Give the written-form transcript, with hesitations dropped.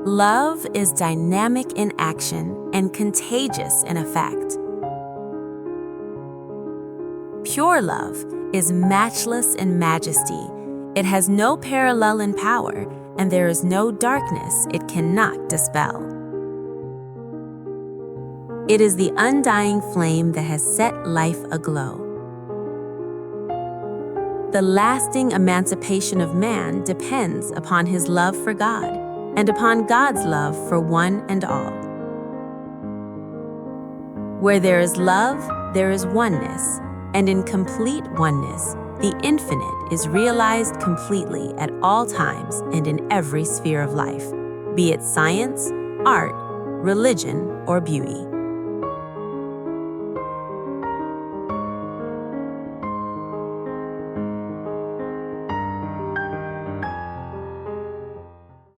Love is dynamic in action and contagious in effect. Pure love is matchless in majesty. It has no parallel in power, and there is no darkness it cannot dispel. It is the undying flame that has set life aglow. The lasting emancipation of man depends upon his love for God and upon God's love for one and all. Where there is love, there is oneness, and in complete oneness, the infinite is realized completely at all times and in every sphere of life, be it science, art, religion, or beauty.